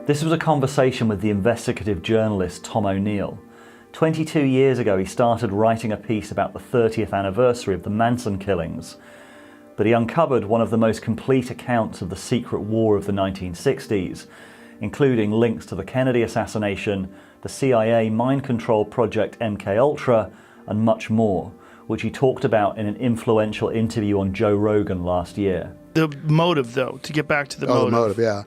This was a conversation with the investigative journalist Tom O'Neill. 22 years ago, he started writing a piece about the 30th anniversary of the Manson killings, but he uncovered one of the most complete accounts of the secret war of the 1960s, including links to the Kennedy assassination, the CIA mind control project MKUltra, and much more, which he talked about in an influential interview on Joe Rogan last year. The motive, though, to get back to the motive. The motive, yeah.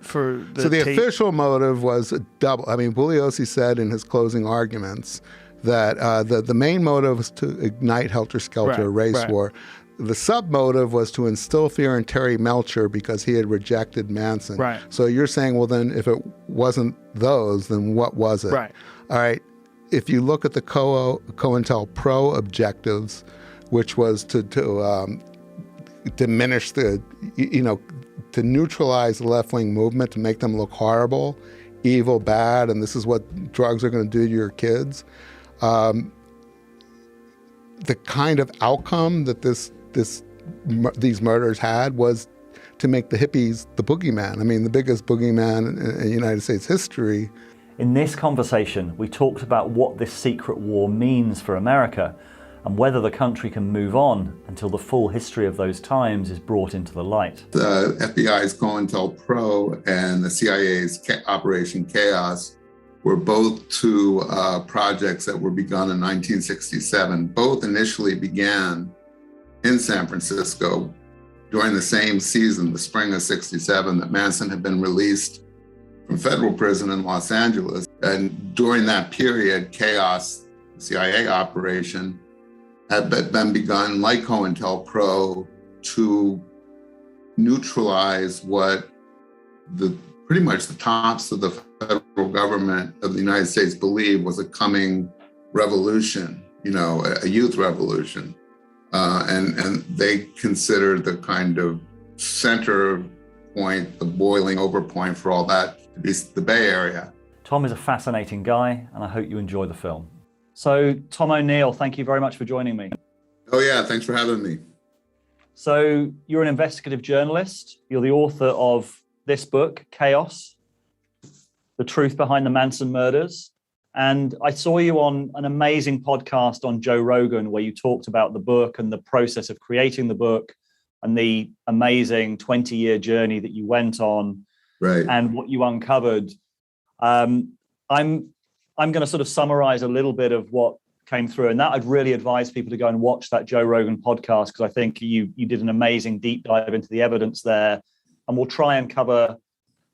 So the official motive was double. I mean, Bugliosi said in his closing arguments that the main motive was to ignite helter-skelter race war. The sub-motive was to instill fear in Terry Melcher because he had rejected Manson. Right. So you're saying, well, then if it wasn't those, then what was it? Right. All right. If you look at the COINTELPRO objectives, which was to diminish to neutralize the left-wing movement, to make them look horrible, evil, bad, and this is what drugs are going to do to your kids. The kind of outcome that these murders had was to make the hippies the boogeyman. I mean, the biggest boogeyman in United States history. In this conversation, we talked about what this secret war means for America and whether the country can move on until the full history of those times is brought into the light. The FBI's COINTELPRO and the CIA's Operation Chaos were both two projects that were begun in 1967. Both initially began in San Francisco during the same season, the spring of '67, that Manson had been released from federal prison in Los Angeles. And during that period, Chaos, the CIA operation, had been begun, like COINTELPRO, to neutralize what pretty much the tops of the federal government of the United States believed was a coming revolution, a youth revolution. And they considered the kind of center point, the boiling over point for all that to be the Bay Area. Tom is a fascinating guy, and I hope you enjoy the film. So, Tom O'Neill, thank you very much for joining me. Oh yeah, thanks for having me. So, you're an investigative journalist. You're the author of this book, Chaos, The Truth Behind the Manson Murders. And I saw you on an amazing podcast on Joe Rogan where you talked about the book and the process of creating the book and the amazing 20-year journey that you went on, right, and what you uncovered. I'm going to sort of summarize a little bit of what came through, and that I'd really advise people to go and watch that Joe Rogan podcast, because I think you did an amazing deep dive into the evidence there, and we'll try and cover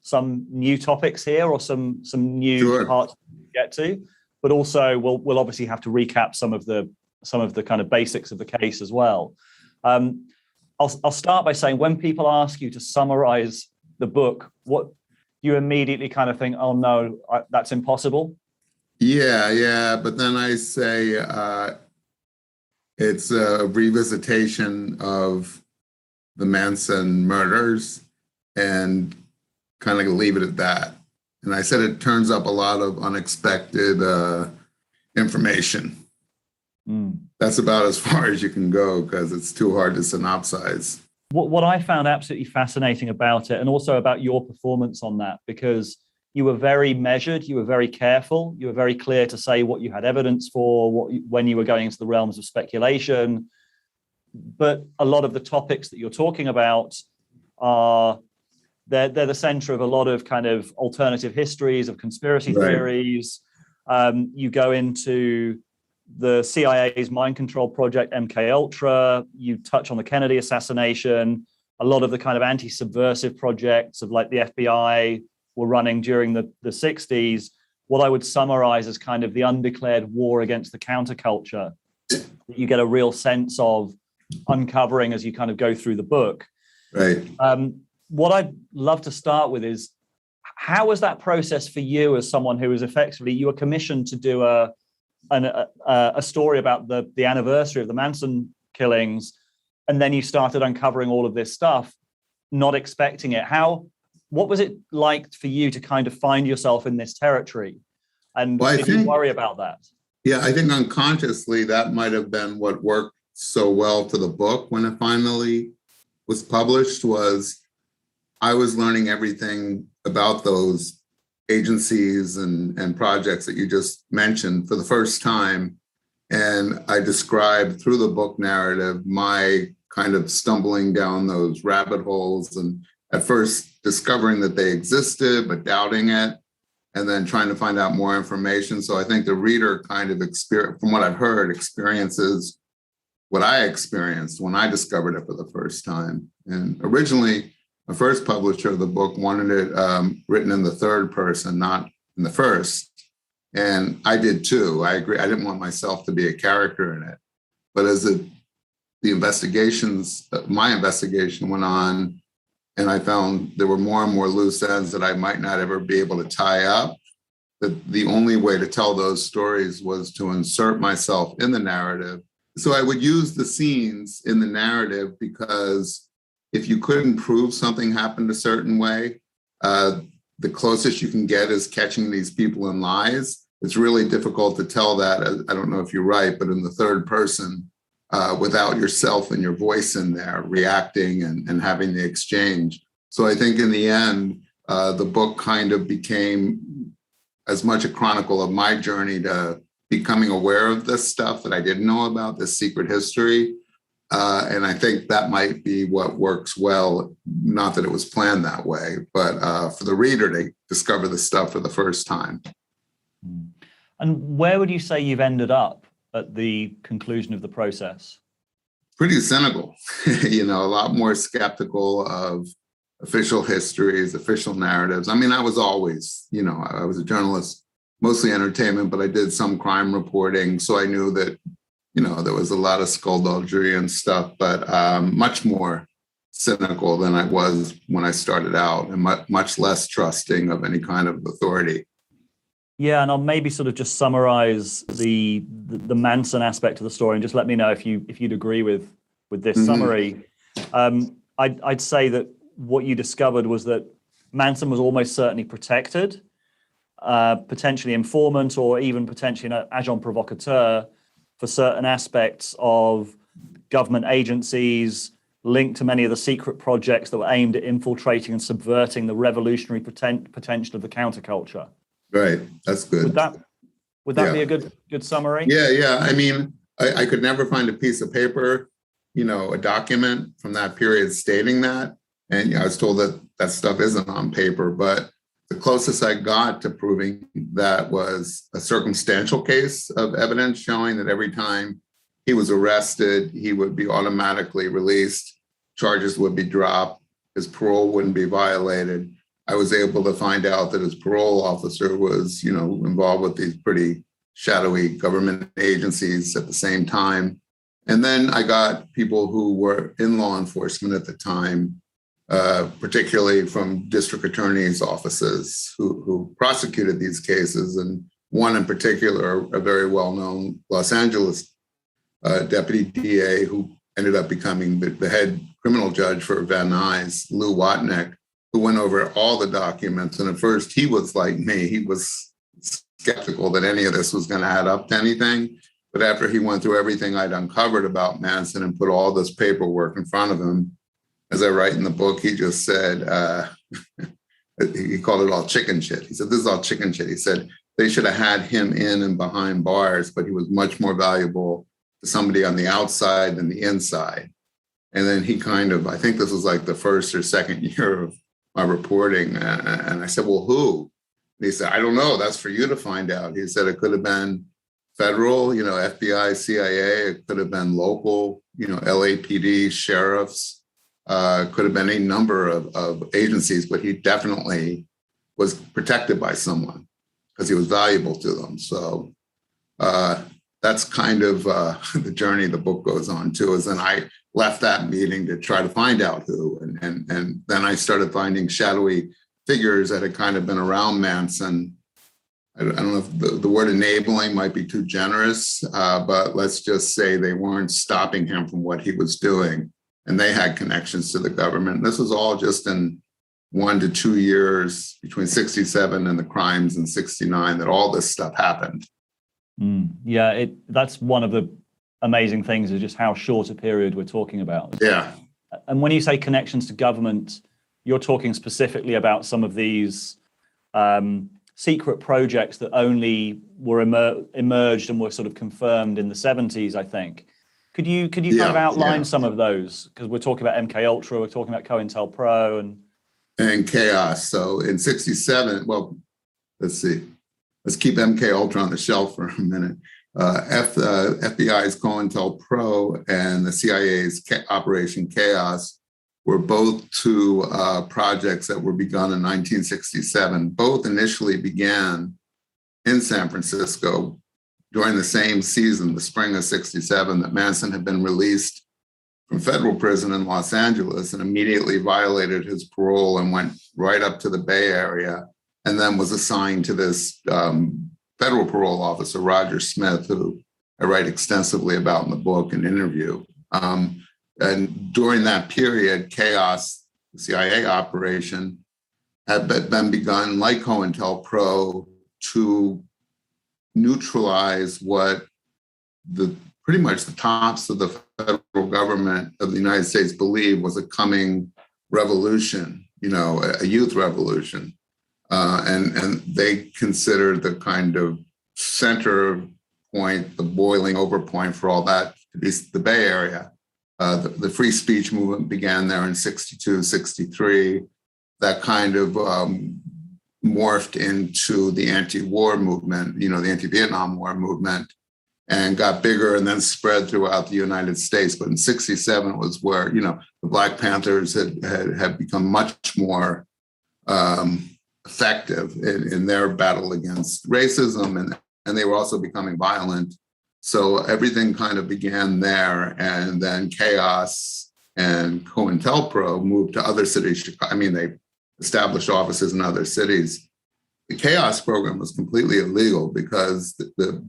some new topics here or some new parts to get to, but also we'll obviously have to recap some of the kind of basics of the case as well. I'll start by saying, when people ask you to summarize the book, what you immediately kind of think, oh no, that's impossible. Yeah. But then I say it's a revisitation of the Manson murders and kind of leave it at that. And I said it turns up a lot of unexpected information. That's about as far as you can go because it's too hard to synopsize. What I found absolutely fascinating about it, and also about your performance on that, because you were very measured, you were very careful, you were very clear to say what you had evidence for, when you were going into the realms of speculation. But a lot of the topics that you're talking about they're the center of a lot of kind of alternative histories, of conspiracy theories. You go into the CIA's mind control project, MKUltra. You touch on the Kennedy assassination, a lot of the kind of anti-subversive projects of like the FBI were running during the 60s, what I would summarize as kind of the undeclared war against the counterculture that you get a real sense of uncovering as you kind of go through the book. Right. What I'd love to start with is, how was that process for you as someone who was effectively, you were commissioned to do a story about the anniversary of the Manson killings, and then you started uncovering all of this stuff, not expecting it. What was it like for you to kind of find yourself in this territory? And did you worry about that? Yeah, I think unconsciously that might have been what worked so well to the book when it finally was published, was I was learning everything about those agencies and projects that you just mentioned for the first time. And I described through the book narrative my kind of stumbling down those rabbit holes, and at first discovering that they existed, but doubting it, and then trying to find out more information. So I think the reader kind of from what I've heard, experiences what I experienced when I discovered it for the first time. And originally, the first publisher of the book wanted it written in the third person, not in the first. And I did too. I agree. I didn't want myself to be a character in it. But as the investigations, my investigation went on, and I found there were more and more loose ends that I might not ever be able to tie up, that the only way to tell those stories was to insert myself in the narrative. So I would use the scenes in the narrative, because if you couldn't prove something happened a certain way, the closest you can get is catching these people in lies. It's really difficult to tell that, I don't know if you're right, but in the third person, without yourself and your voice in there reacting and having the exchange. So I think in the end, the book kind of became as much a chronicle of my journey to becoming aware of this stuff that I didn't know about, this secret history. And I think that might be what works well, not that it was planned that way, but for the reader to discover the stuff for the first time. And where would you say you've ended up at the conclusion of the process? Pretty cynical, a lot more skeptical of official histories, official narratives. I mean, I was always, I was a journalist, mostly entertainment, but I did some crime reporting. So I knew that, there was a lot of skullduggery and stuff, but much more cynical than I was when I started out, and much less trusting of any kind of authority. Yeah, and I'll maybe sort of just summarize the Manson aspect of the story, and just let me know if you'd agree with this summary. I'd say that what you discovered was that Manson was almost certainly protected, potentially informant, or even potentially an agent provocateur for certain aspects of government agencies, linked to many of the secret projects that were aimed at infiltrating and subverting the revolutionary potential of the counterculture. Right, that's good. Would that be a good summary? Yeah. I mean, I could never find a piece of paper, a document from that period stating that. And I was told that stuff isn't on paper, but the closest I got to proving that was a circumstantial case of evidence showing that every time he was arrested, he would be automatically released, charges would be dropped, his parole wouldn't be violated. I was able to find out that his parole officer was, involved with these pretty shadowy government agencies at the same time. And then I got people who were in law enforcement at the time, particularly from district attorneys' offices who prosecuted these cases. And one in particular, a very well-known Los Angeles deputy DA who ended up becoming the head criminal judge for Van Nuys, Lou Watnick, who went over all the documents. And at first he was like me, he was skeptical that any of this was going to add up to anything. But after he went through everything I'd uncovered about Manson and put all this paperwork in front of him, as I write in the book, he just said, he called it all chicken shit. He said, this is all chicken shit. He said, they should have had him in and behind bars, but he was much more valuable to somebody on the outside than the inside. And then he I think this was like the first or second year of my reporting. And I said, well, who? And he said, I don't know. That's for you to find out. He said, it could have been federal, FBI, CIA. It could have been local, LAPD, sheriffs. Could have been any number of agencies, but he definitely was protected by someone because he was valuable to them. So that's kind of the journey the book goes on too, is then I left that meeting to try to find out who. And then I started finding shadowy figures that had kind of been around Manson. I don't know if the word enabling might be too generous, but let's just say they weren't stopping him from what he was doing. And they had connections to the government. This was all just in 1 to 2 years between 1967 and the crimes in 1969 that all this stuff happened. Yeah, that's one of the amazing things, is just how short a period we're talking about. Yeah. And when you say connections to government, you're talking specifically about some of these secret projects that only were emerged and were sort of confirmed in the 70s, I think. Could you kind of outline some of those? Because we're talking about MK Ultra, we're talking about COINTELPRO and chaos. So in 67, well, let's see. Let's keep MK Ultra on the shelf for a minute. FBI's COINTELPRO and the CIA's Operation Chaos were both two projects that were begun in 1967. Both initially began in San Francisco during the same season, the spring of 67, that Manson had been released from federal prison in Los Angeles and immediately violated his parole and went right up to the Bay Area, and then was assigned to this federal parole officer, Roger Smith, who I write extensively about in the book and interview. And during that period, Chaos, the CIA operation, had been begun, like COINTELPRO, to neutralize what pretty much the tops of the federal government of the United States believed was a coming revolution, a youth revolution. And they considered the kind of center point, the boiling over point for all that to be the Bay Area. The free speech movement began there in 62, 63. That kind of morphed into the anti-war movement, the anti-Vietnam War movement, and got bigger and then spread throughout the United States. But in 67 was where, the Black Panthers had become much more effective in their battle against racism, and they were also becoming violent. So everything kind of began there, and then Chaos and COINTELPRO moved to other cities. They established offices in other cities. The Chaos program was completely illegal because the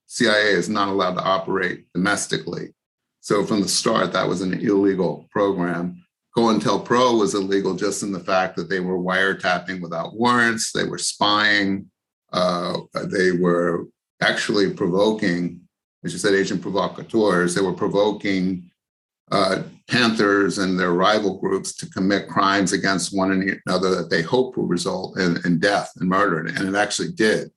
CIA is not allowed to operate domestically. So from the start, that was an illegal program. COINTELPRO was illegal just in the fact that they were wiretapping without warrants, they were spying, they were actually provoking, as you said, agent provocateurs, they were provoking Panthers and their rival groups to commit crimes against one another that they hoped would result in death and murder, and it actually did.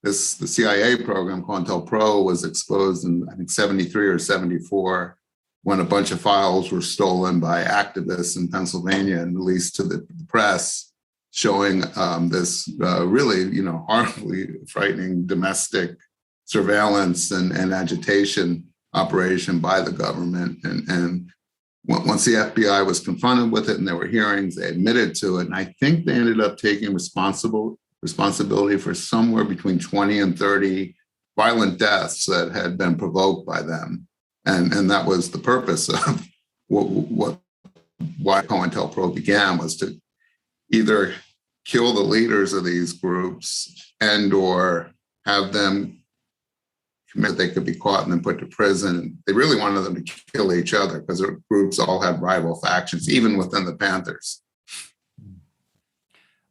The CIA program, COINTELPRO, was exposed in, I think, 73 or 74, when a bunch of files were stolen by activists in Pennsylvania and released to the press, showing this really, horribly frightening domestic surveillance and agitation operation by the government. And once the FBI was confronted with it and there were hearings, they admitted to it. And I think they ended up taking responsibility for somewhere between 20 and 30 violent deaths that had been provoked by them. And that was the purpose of why COINTELPRO began, was to either kill the leaders of these groups and or have them commit, they could be caught and then put to prison. They really wanted them to kill each other because their groups all had rival factions, even within the Panthers.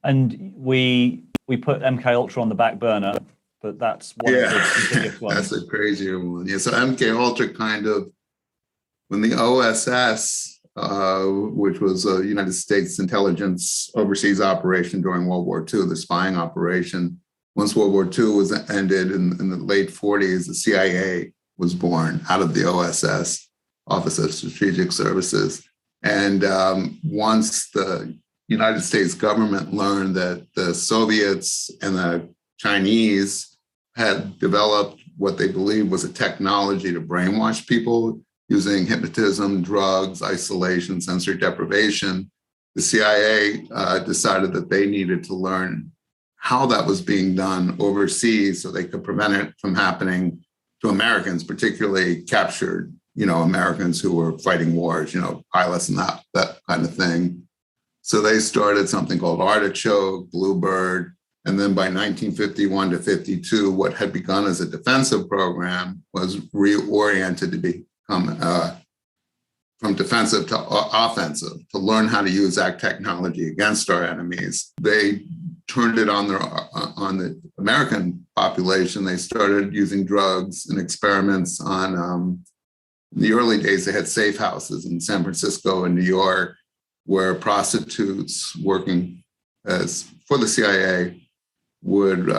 And we put MK Ultra on the back burner, but that's one of the biggest ones. That's a crazier one. Yeah, so MK Ultra kind of, when the OSS, which was a United States intelligence overseas operation during World War II, the spying operation, once World War II was ended in the late 40s, the CIA was born out of the OSS, Office of Strategic Services. And once the United States government learned that the Soviets and the Chinese had developed what they believed was a technology to brainwash people using hypnotism, drugs, isolation, sensory deprivation, the CIA decided that they needed to learn how that was being done overseas so they could prevent it from happening to Americans, particularly captured, Americans who were fighting wars, pilots and that kind of thing. So they started something called Artichoke, Bluebird. And then by 1951 to 52, what had begun as a defensive program was reoriented to become from defensive to offensive, to learn how to use that technology against our enemies. They turned it on the American population. They started using drugs and experiments on, in the early days, they had safe houses in San Francisco and New York, where prostitutes working as for the CIA would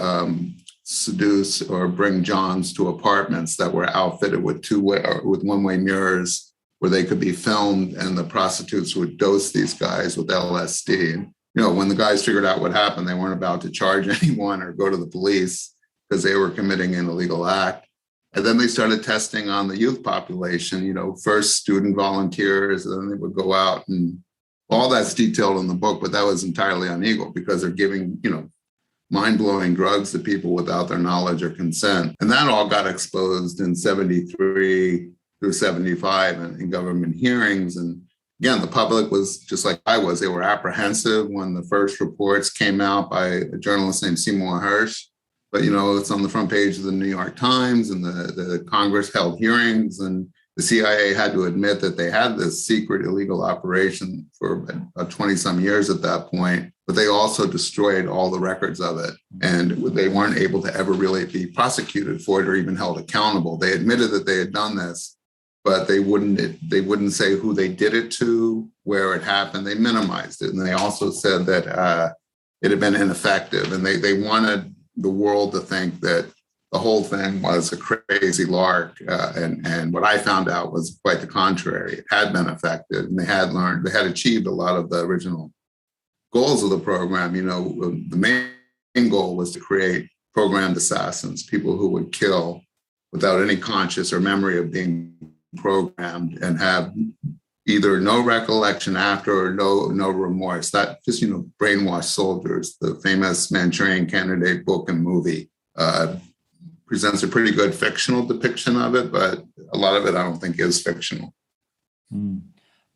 seduce or bring Johns to apartments that were outfitted with one-way mirrors where they could be filmed, and the prostitutes would dose these guys with LSD. When the guys figured out what happened, they weren't about to charge anyone or go to the police because they were committing an illegal act. And then they started testing on the youth population, first student volunteers, and then they would go out, and all that's detailed in the book, but that was entirely illegal because they're giving, mind-blowing drugs to people without their knowledge or consent. And that all got exposed in 73 through 75 in government hearings. And again, the public was just like I was. They were apprehensive when the first reports came out by a journalist named Seymour Hersh. But, it's on the front page of the New York Times, and the Congress held hearings, and the CIA had to admit that they had this secret illegal operation for 20-some years at that point, but they also destroyed all the records of it. And they weren't able to ever really be prosecuted for it or even held accountable. They admitted that they had done this, but they wouldn't say who they did it to, where it happened. They minimized it. And they also said that it had been ineffective. And they wanted the world to think that the whole thing was a crazy lark. And what I found out was quite the contrary. It had been effective, and they had achieved a lot of the original goals of the program. The main goal was to create programmed assassins, people who would kill without any conscious or memory of being programmed and have either no recollection after or no remorse. That just, brainwashed soldiers. The famous Manchurian Candidate book and movie presents a pretty good fictional depiction of it, but a lot of it I don't think is fictional.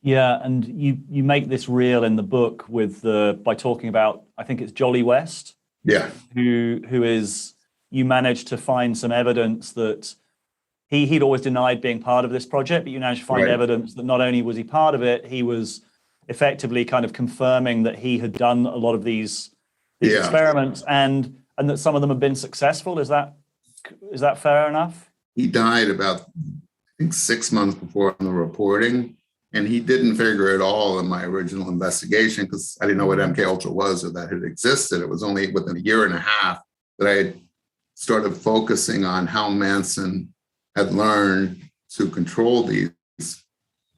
Yeah, and you make this real in the book by talking about, I think it's Jolly West. Yeah. Who is, you managed to find some evidence that he'd always denied being part of this project, but you managed to find evidence that not only was he part of it, he was effectively kind of confirming that he had done a lot of these experiments, and that some of them have been successful. Is that fair enough? He died about, I think, 6 months before the reporting, and he didn't figure it all in my original investigation because I didn't know what MK Ultra was or that it existed. It was only within a year and a half that I had started focusing on how Manson had learned to control these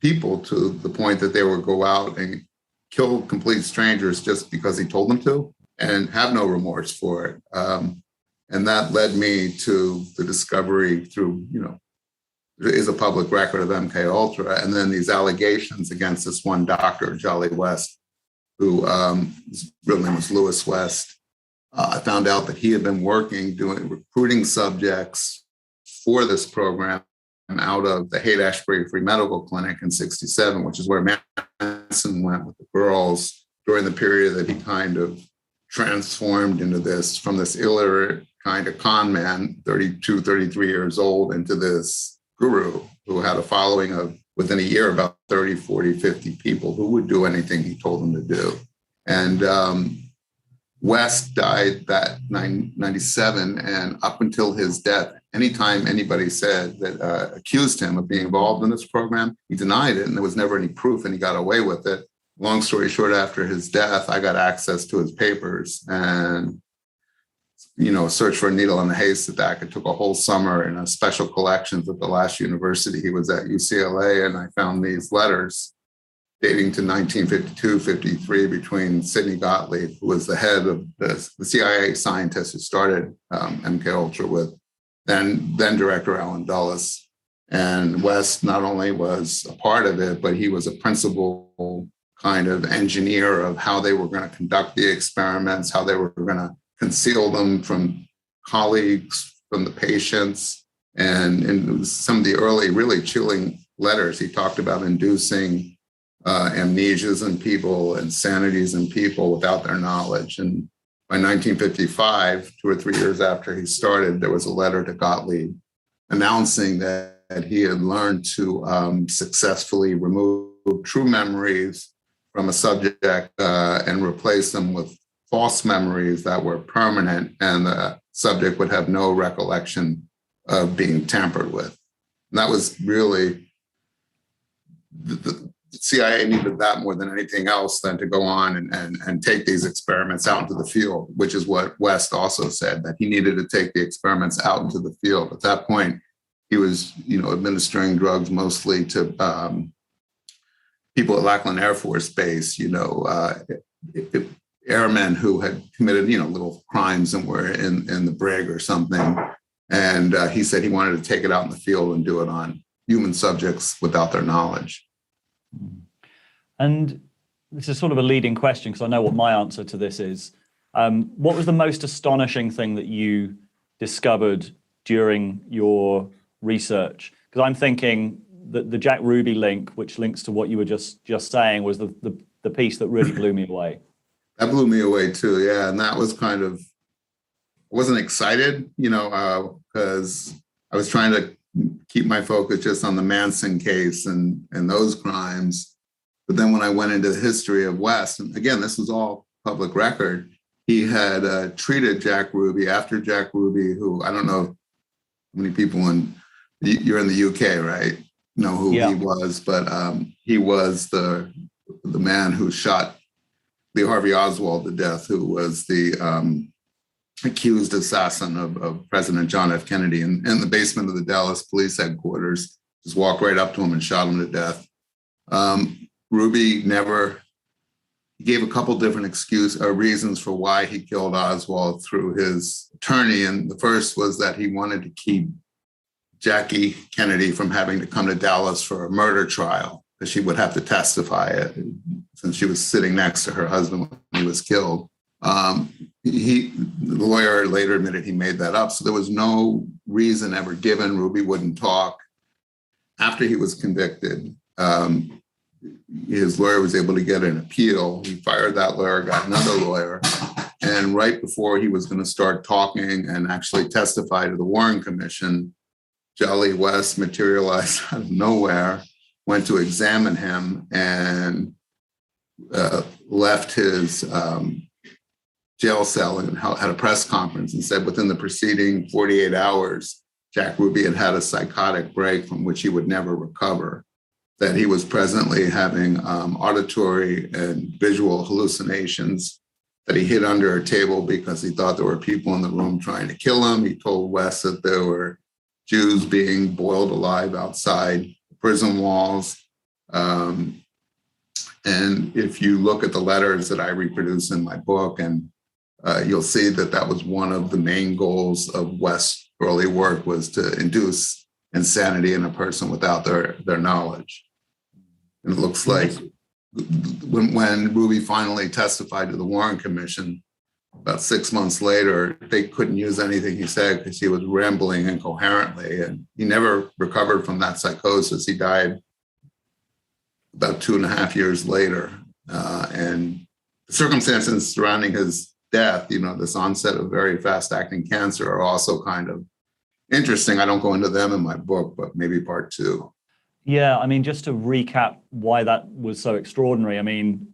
people to the point that they would go out and kill complete strangers just because he told them to and have no remorse for it. And that led me to the discovery through, there is a public record of MK Ultra, and then these allegations against this one doctor, Jolly West, who his real name was Lewis West. I found out that he had been recruiting subjects for this program out of the Haight-Ashbury Free Medical Clinic in 1967, which is where Manson went with the girls during the period that he kind of transformed into this, from this illiterate kind of con man, 32, 33 years old, into this guru who had a following of, within a year, about 30, 40, 50 people who would do anything he told them to do. And West died that 97, and up until his death, anytime anybody said that accused him of being involved in this program, he denied it, and there was never any proof, and he got away with it. Long story short, after his death, I got access to his papers and, search for a needle in a haystack. It took a whole summer in a special collections at the last university. He was at UCLA, and I found these letters dating to 1952-53 between Sidney Gottlieb, who was the head of the CIA scientist who started MK Ultra with then Director Allen Dulles. And West not only was a part of it, but he was a principal kind of engineer of how they were going to conduct the experiments, how they were going to conceal them from colleagues, from the patients. And in some of the early, really chilling letters, he talked about inducing amnesias in people, insanities in people without their knowledge. And by 1955, 2 or 3 years after he started, there was a letter to Gottlieb announcing that he had learned to successfully remove true memories from a subject and replace them with false memories that were permanent, and the subject would have no recollection of being tampered with. And that was really the CIA needed that more than anything else than to go on and take these experiments out into the field, which is what West also said, that he needed to take the experiments out into the field. At that point, he was, administering drugs mostly to people at Lackland Air Force Base, airmen who had committed, little crimes and were in the brig or something. And he said he wanted to take it out in the field and do it on human subjects without their knowledge. And this is sort of a leading question because I know what my answer to this is. What was the most astonishing thing that you discovered during your research? Because I'm thinking that the Jack Ruby link, which links to what you were just saying, was the piece that really blew me away. That blew me away too, yeah. And that was kind of, I wasn't excited, because I was trying to keep my focus just on the Manson case and those crimes. But then when I went into the history of West, and again, this was all public record, he had treated Jack Ruby after Jack Ruby, who I don't know how many people you're in the UK, right? Know who he was, but he was the man who shot Lee Harvey Oswald to death, who was the accused assassin of President John F. Kennedy in the basement of the Dallas police headquarters. Just walked right up to him and shot him to death. Ruby he gave a couple different reasons for why he killed Oswald through his attorney. And the first was that he wanted to keep Jackie Kennedy from having to come to Dallas for a murder trial, because she would have to testify since she was sitting next to her husband when he was killed. The lawyer later admitted he made that up. So there was no reason ever given. Ruby wouldn't talk. After he was convicted, his lawyer was able to get an appeal. He fired that lawyer, got another lawyer. And right before he was going to start talking and actually testify to the Warren Commission, Jolly West materialized out of nowhere, went to examine him, and left his jail cell and had a press conference and said within the preceding 48 hours, Jack Ruby had had a psychotic break from which he would never recover, that he was presently having auditory and visual hallucinations, that he hid under a table because he thought there were people in the room trying to kill him. He told West that there were Jews being boiled alive outside prison walls. And if you look at the letters that I reproduce in my book, and you'll see that was one of the main goals of West's early work, was to induce insanity in a person without their knowledge. And it looks like when Ruby finally testified to the Warren Commission, about 6 months later, they couldn't use anything he said because he was rambling incoherently, and he never recovered from that psychosis. He died about 2.5 years later. And the circumstances surrounding his death, this onset of very fast-acting cancer, are also kind of interesting. I don't go into them in my book, but maybe part 2. Yeah, I mean, just to recap why that was so extraordinary, I mean,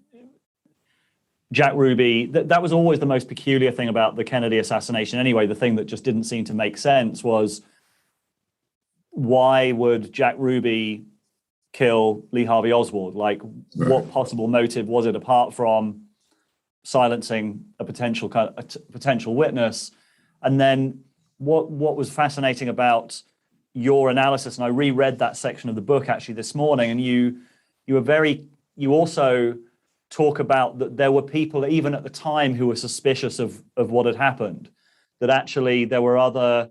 Jack Ruby, that was always the most peculiar thing about the Kennedy assassination anyway. The thing that just didn't seem to make sense was, why would Jack Ruby kill Lee Harvey Oswald? Like, right. What possible motive was it apart from silencing a potential witness? And then what was fascinating about your analysis, and I reread that section of the book actually this morning, and you also talk about that there were people even at the time who were suspicious of what had happened, that actually there were other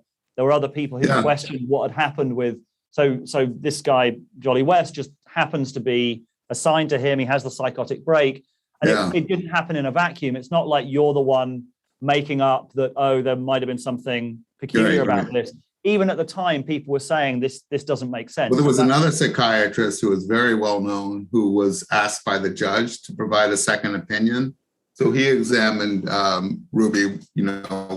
people who questioned what had happened with, so this guy, Jolly West, just happens to be assigned to him. He has the psychotic break, and it didn't happen in a vacuum. It's not like you're the one making up that, there might have been something peculiar about this. Even at the time, people were saying this doesn't make sense. Well, there was another psychiatrist who was very well known, who was asked by the judge to provide a second opinion. So he examined Ruby,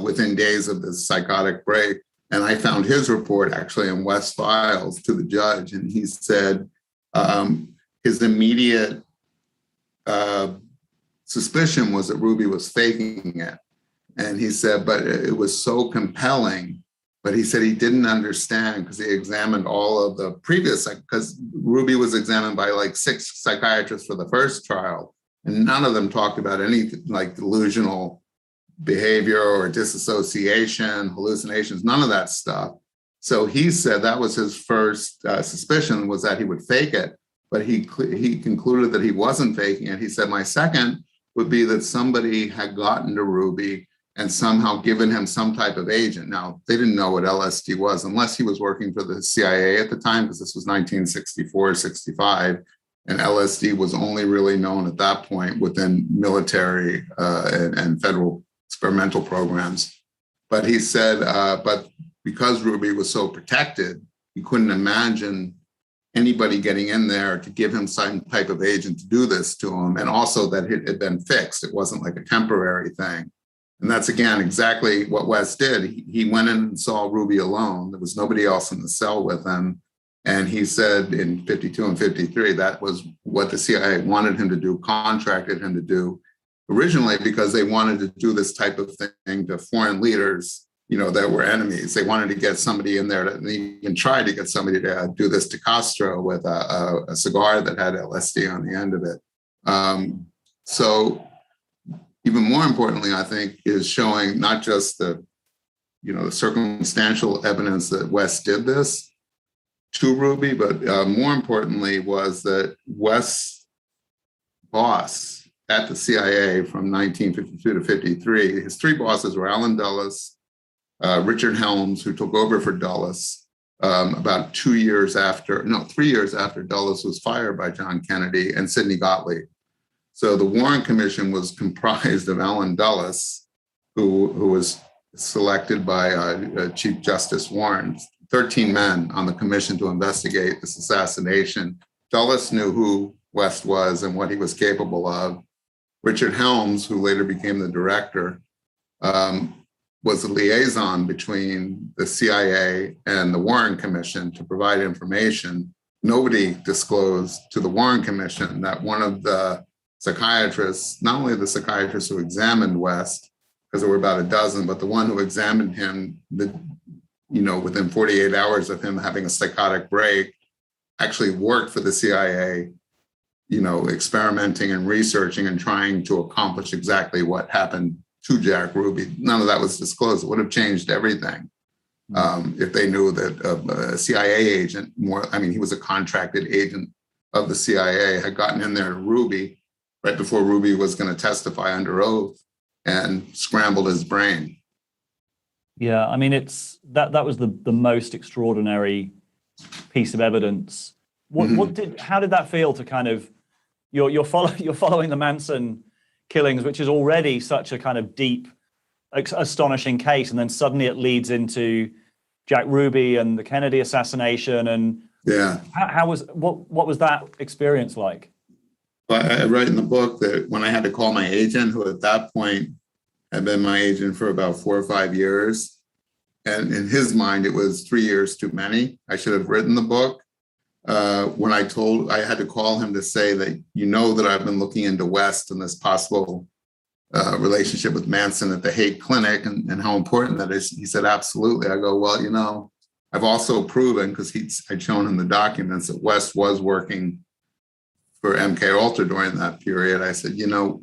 within days of this psychotic break. And I found his report actually in West Files to the judge. And he said his immediate suspicion was that Ruby was faking it. And he said, but it was so compelling But he said he didn't understand because he examined all of the previous, because Ruby was examined by like 6 psychiatrists for the first trial, and none of them talked about anything like delusional behavior or disassociation, hallucinations, none of that stuff. So he said that was his first suspicion, was that he would fake it, but he concluded that he wasn't faking it. He said, my second would be that somebody had gotten to Ruby and somehow given him some type of agent. Now, they didn't know what LSD was unless he was working for the CIA at the time, because this was 1964, 65, and LSD was only really known at that point within military and federal experimental programs. But he said, but because Ruby was so protected, he couldn't imagine anybody getting in there to give him some type of agent to do this to him. And also that it had been fixed. It wasn't like a temporary thing. And that's, again, exactly what West did. He went in and saw Ruby alone. There was nobody else in the cell with him. And he said in 52 and 53, that was what the CIA wanted him to do, contracted him to do originally, because they wanted to do this type of thing to foreign leaders, that were enemies. They wanted to get somebody in there, they even tried to get somebody to do this to Castro with a cigar that had LSD on the end of it. So even more importantly, I think, is showing not just the circumstantial evidence that West did this to Ruby, but more importantly was that West's boss at the CIA from 1952 to 53, his 3 bosses were Allen Dulles, Richard Helms, who took over for Dulles about 3 years after Dulles was fired by John Kennedy, and Sidney Gottlieb. So the Warren Commission was comprised of Allen Dulles, who was selected by Chief Justice Warren, 13 men on the commission to investigate this assassination. Dulles knew who West was and what he was capable of. Richard Helms, who later became the director, was the liaison between the CIA and the Warren Commission to provide information. Nobody disclosed to the Warren Commission that one of the psychiatrists, not only the psychiatrist who examined West, because there were about a dozen, but the one who examined him, within 48 hours of him having a psychotic break, actually worked for the CIA, experimenting and researching and trying to accomplish exactly what happened to Jack Ruby. None of that was disclosed. It would have changed everything if they knew that a CIA agent, he was a contracted agent of the CIA, had gotten in there to Ruby right before Ruby was going to testify under oath and scrambled his brain. Yeah, it's that was the most extraordinary piece of evidence. How did that feel to kind of you're following the Manson killings, which is already such a kind of deep, astonishing case, and then suddenly it leads into Jack Ruby and the Kennedy assassination, and what was that experience like? Well, I write in the book that when I had to call my agent, who at that point had been my agent for about 4 or 5 years, and in his mind it was 3 years too many. I should have written the book. When I had to call him to say that, that I've been looking into West and this possible relationship with Manson at the Hague Clinic and how important that is. He said, absolutely. I go, well, I've also proven, because I'd shown him the documents, that West was working for MK Ultra during that period. I said,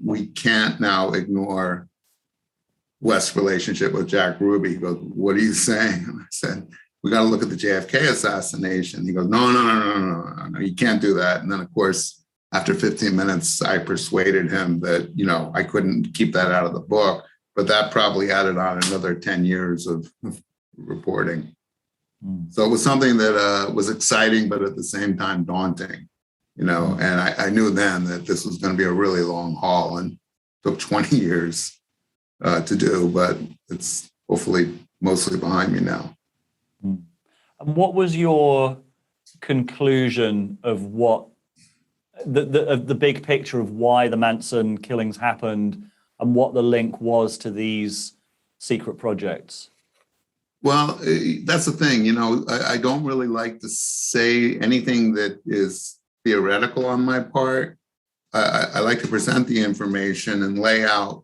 we can't now ignore West's relationship with Jack Ruby. He goes, what are you saying? And I said, we got to look at the JFK assassination. He goes, no, you can't do that. And then, of course, after 15 minutes, I persuaded him that, I couldn't keep that out of the book, but that probably added on another 10 years of reporting. So it was something that was exciting, but at the same time daunting, and I knew then that this was going to be a really long haul and took 20 years to do, but it's hopefully mostly behind me now. And what was your conclusion of what the big picture of why the Manson killings happened and what the link was to these secret projects? Well, that's the thing, I don't really like to say anything that is theoretical on my part. I like to present the information and lay out,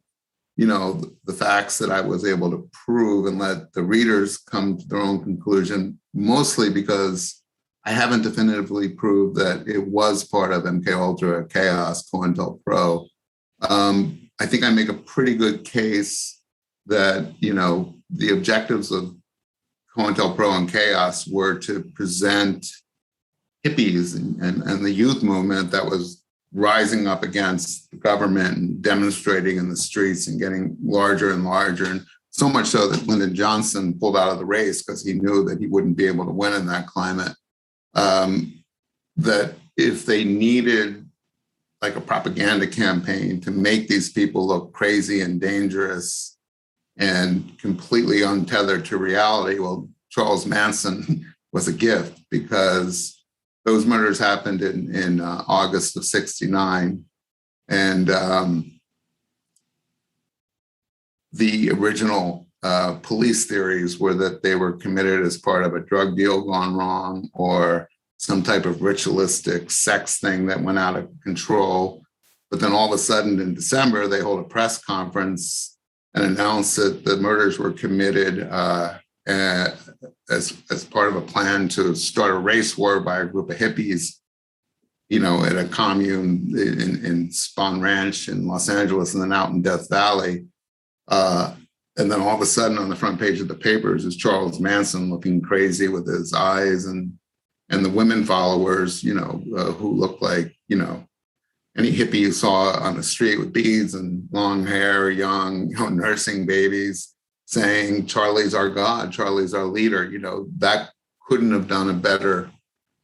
the facts that I was able to prove and let the readers come to their own conclusion, mostly because I haven't definitively proved that it was part of MK Ultra chaos, COINTELPRO. I think I make a pretty good case that, the objectives of COINTELPRO and chaos were to present hippies and the youth movement that was rising up against the government and demonstrating in the streets and getting larger and larger. And so much so that Lyndon Johnson pulled out of the race because he knew that he wouldn't be able to win in that climate. That if they needed like a propaganda campaign to make these people look crazy and dangerous and completely untethered to reality, well, Charles Manson was a gift, because those murders happened in August of '69. And the original police theories were that they were committed as part of a drug deal gone wrong, or some type of ritualistic sex thing that went out of control. But then all of a sudden in December, they hold a press conference and announce that the murders were committed as part of a plan to start a race war by a group of hippies, at a commune in Spahn Ranch in Los Angeles, and then out in Death Valley. And then all of a sudden on the front page of the papers is Charles Manson looking crazy with his eyes, and the women followers, who look like, any hippie you saw on the street with beads and long hair, young, nursing babies, saying, Charlie's our God, Charlie's our leader. That couldn't have done a better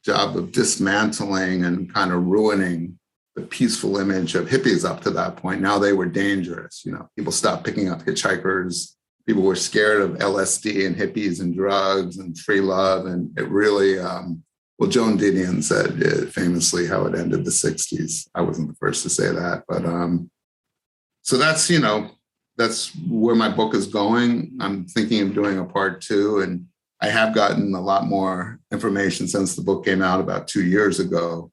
job of dismantling and kind of ruining the peaceful image of hippies up to that point. Now they were dangerous. People stopped picking up hitchhikers. People were scared of LSD and hippies and drugs and free love. And it really, Joan Didion said famously how it ended the 60s. I wasn't the first to say that. But so that's where my book is going. I'm thinking of doing a part 2, and I have gotten a lot more information since the book came out about 2 years ago.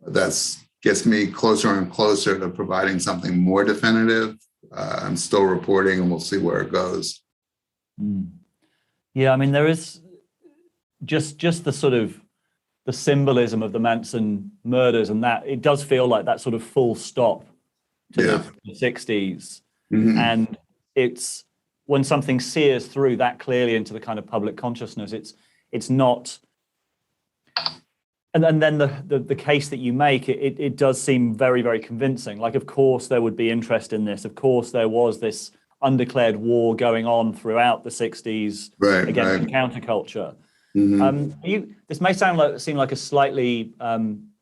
That gets me closer and closer to providing something more definitive. I'm still reporting, and we'll see where it goes. Yeah, I mean, there is just the sort of the symbolism of the Manson murders, and that it does feel like that sort of full stop to the 60s. Mm-hmm. And it's when something sears through that clearly into the kind of public consciousness, it's not. And then the case that you make, it does seem very, very convincing. Like, of course, there would be interest in this. Of course, there was this undeclared war going on throughout the 60s against the counterculture. Mm-hmm. This may seem like a slightly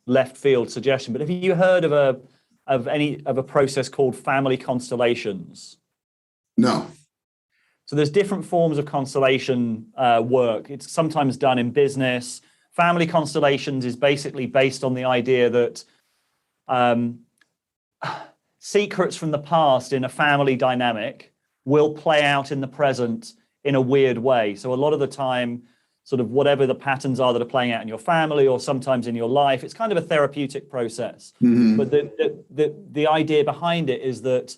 left field suggestion, but have you heard of a process called family constellations? No. So there's different forms of constellation work. It's sometimes done in business. Family constellations is basically based on the idea that secrets from the past in a family dynamic will play out in the present in a weird way. So a lot of the time, sort of whatever the patterns are that are playing out in your family or sometimes in your life, it's kind of a therapeutic process. Mm-hmm. But the idea behind it is that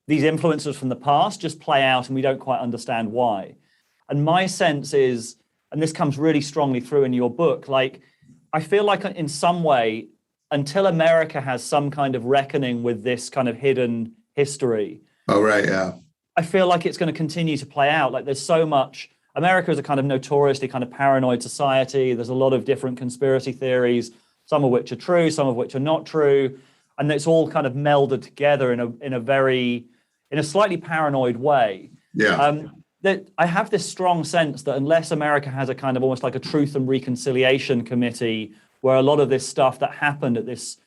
these influences from the past just play out and we don't quite understand why. And my sense is, and this comes really strongly through in your book, like, I feel like in some way, until America has some kind of reckoning with this kind of hidden history. Oh, right, yeah. I feel like it's going to continue to play out. Like, there's so much. America is a kind of notoriously kind of paranoid society. There's a lot of different conspiracy theories, some of which are true, some of which are not true. And it's all kind of melded together in a slightly paranoid way. Yeah. That I have this strong sense that unless America has a kind of almost like a truth and reconciliation committee where a lot of this stuff that happened at this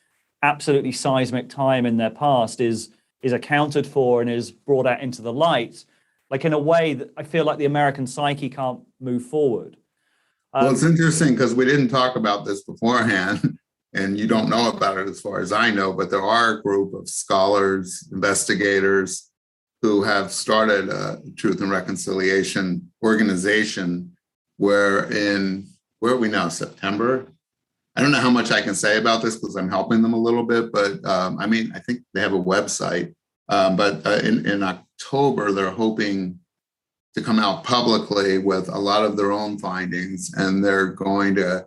absolutely seismic time in their past is accounted for and is brought out into the light, like in a way that I feel like the American psyche can't move forward. Well, it's interesting because we didn't talk about this beforehand, and you don't know about it as far as I know, but there are a group of scholars, investigators who have started a Truth and Reconciliation organization where are we now, September? I don't know how much I can say about this because I'm helping them a little bit, but I think they have a website But in October, they're hoping to come out publicly with a lot of their own findings, and they're going to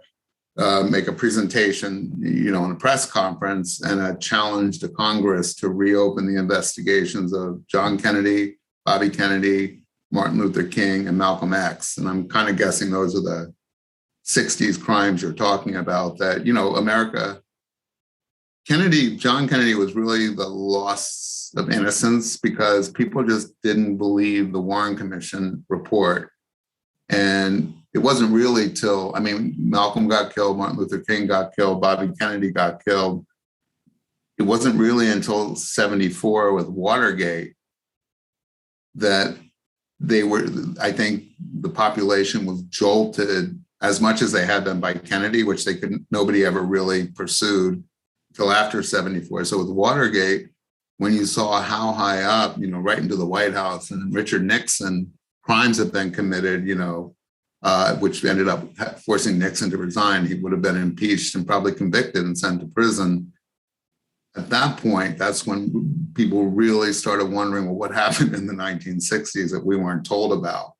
make a presentation, in a press conference, and a challenge to Congress to reopen the investigations of John Kennedy, Bobby Kennedy, Martin Luther King, and Malcolm X. And I'm kind of guessing those are the 60s crimes you're talking about that, America, John Kennedy was really the loss of innocence because people just didn't believe the Warren Commission report. And it wasn't really till, Malcolm got killed, Martin Luther King got killed, Bobby Kennedy got killed. It wasn't really until 74 with Watergate that I think the population was jolted as much as they had been by Kennedy, which nobody ever really pursued until after 74. So with Watergate, when you saw how high up, right into the White House, and Richard Nixon, crimes have been committed, which ended up forcing Nixon to resign. He would have been impeached and probably convicted and sent to prison. At that point, that's when people really started wondering, well, what happened in the 1960s that we weren't told about?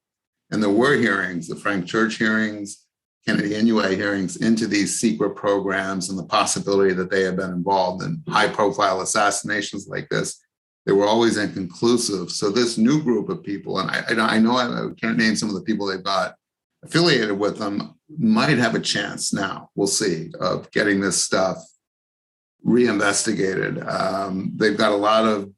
And there were hearings, the Frank Church hearings, Kennedy Inouye hearings into these secret programs, and the possibility that they had been involved in high-profile assassinations like this. They were always inconclusive. So this new group of people, and I know I can't name some of the people they've got affiliated with them, might have a chance now, we'll see, of getting this stuff reinvestigated. They've got a lot of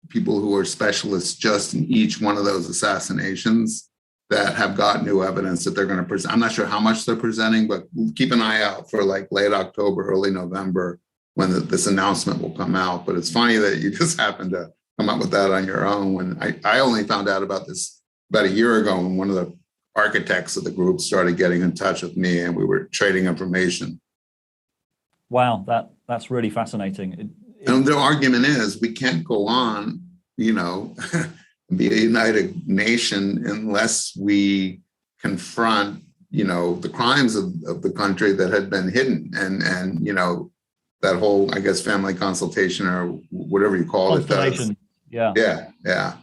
people who are specialists just in each one of those assassinations that have got new evidence that they're going to present. I'm not sure how much they're presenting, but keep an eye out for like late October, early November, when this announcement will come out. But it's funny that you just happened to come up with that on your own. When I only found out about this about a year ago, when one of the architects of the group started getting in touch with me, and we were trading information. Wow, that's really fascinating. And their argument is we can't go on, be a united nation unless we confront, the crimes of the country that had been hidden, and that whole, I guess, family consultation or whatever you call it. Does. Yeah.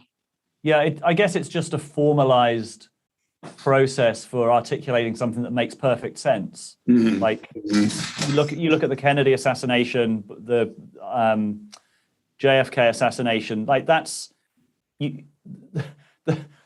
I guess it's just a formalized process for articulating something that makes perfect sense. Mm-hmm. Like you look at the Kennedy assassination, the JFK assassination. Like that's the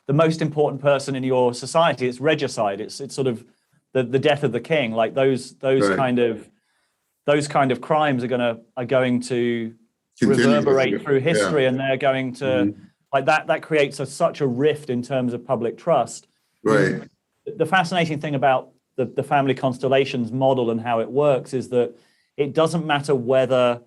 most important person in your society. It's regicide. It's sort of the death of the king. Like those right. kind of crimes are going to reverberate through history, and they're going to like that creates such a rift in terms of public trust. Right. The fascinating thing about the family constellations model and how it works is that it doesn't matter whether,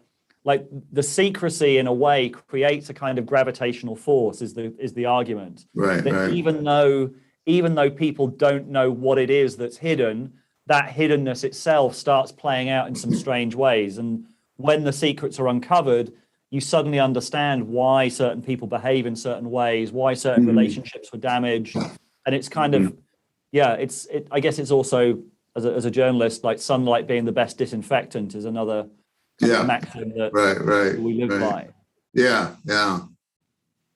like, the secrecy in a way creates a kind of gravitational force is the argument. Right. That right. even though people don't know what it is that's hidden, that hiddenness itself starts playing out in some strange ways. And when the secrets are uncovered, you suddenly understand why certain people behave in certain ways, why certain relationships were damaged. And it's kind of, I guess it's also, as a journalist, like sunlight being the best disinfectant is another maxim that we live by. Yeah.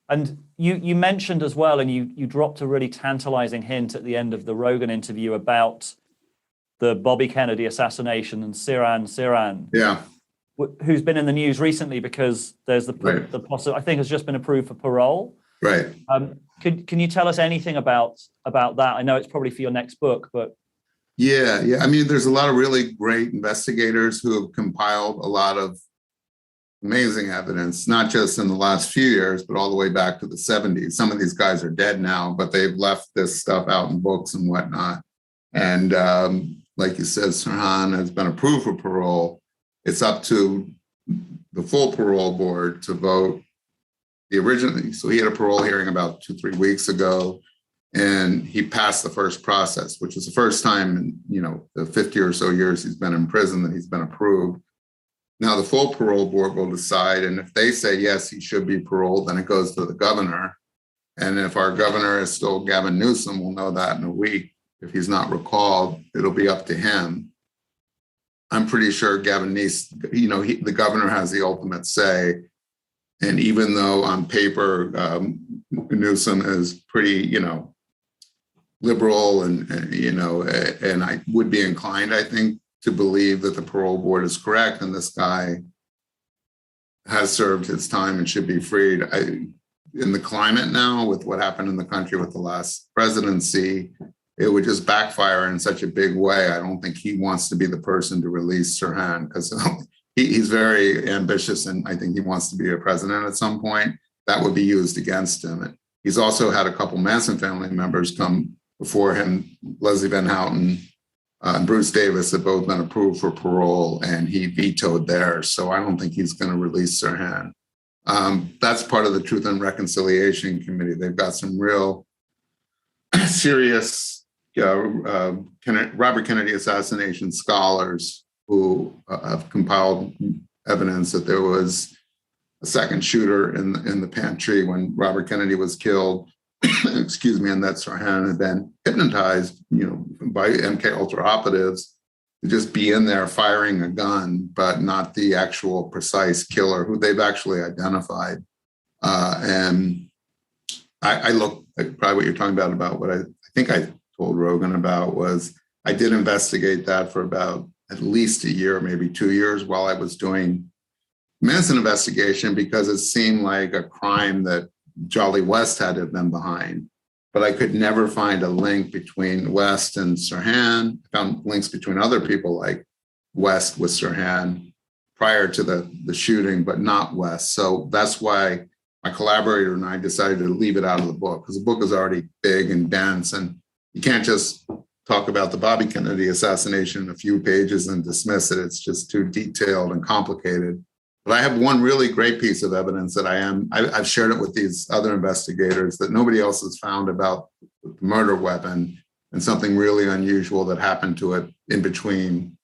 And you mentioned as well, and you dropped a really tantalizing hint at the end of the Rogan interview about the Bobby Kennedy assassination and Sirhan. Yeah. Who's been in the news recently because there's the possible, I think has just been approved for parole. Right. Can you tell us anything about that? I know it's probably for your next book, but yeah. I mean, there's a lot of really great investigators who have compiled a lot of amazing evidence, not just in the last few years, but all the way back to the 70s. Some of these guys are dead now, but they've left this stuff out in books and whatnot. And like you said, Sirhan has been approved for parole. It's up to the full parole board to vote. So he had a parole hearing about 2-3 weeks ago, and he passed the first process, which is the first time in the 50 or so years he's been in prison that he's been approved. Now the full parole board will decide, and if they say yes, he should be paroled, then it goes to the governor. And if our governor is still Gavin Newsom, we'll know that in a week. If he's not recalled, it'll be up to him. I'm pretty sure Gavin Newsom, the governor has the ultimate say. And even though on paper, Newsom is pretty, liberal and I would be inclined, I think, to believe that the parole board is correct and this guy has served his time and should be freed. In the climate now, with what happened in the country with the last presidency, it would just backfire in such a big way. I don't think he wants to be the person to release Sirhan, because he's very ambitious and I think he wants to be a president at some point. That would be used against him. He's also had a couple Manson family members come before him, Leslie Van Houten and Bruce Davis, have both been approved for parole, and he vetoed theirs. So I don't think he's going to release Sirhan. That's part of the Truth and Reconciliation Committee. They've got some real serious Robert Kennedy assassination scholars who have compiled evidence that there was a second shooter in the pantry when Robert Kennedy was killed. Excuse me, and that Sirhan had been hypnotized, by MK Ultra operatives to just be in there firing a gun, but not the actual precise killer who they've actually identified. And I look at probably what you're talking about what I think I told Rogan about was I did investigate that for about at least a year, maybe 2 years while I was doing Manson investigation, because it seemed like a crime that Jolly West had to have been behind. But I could never find a link between West and Sirhan. I found links between other people like West with Sirhan prior to the shooting, but not West. So that's why my collaborator and I decided to leave it out of the book, because the book is already big and dense, and you can't just talk about the Bobby Kennedy assassination in a few pages and dismiss it. It's just too detailed and complicated. But I have one really great piece of evidence that I've shared it with these other investigators that nobody else has found about the murder weapon, and something really unusual that happened to it in between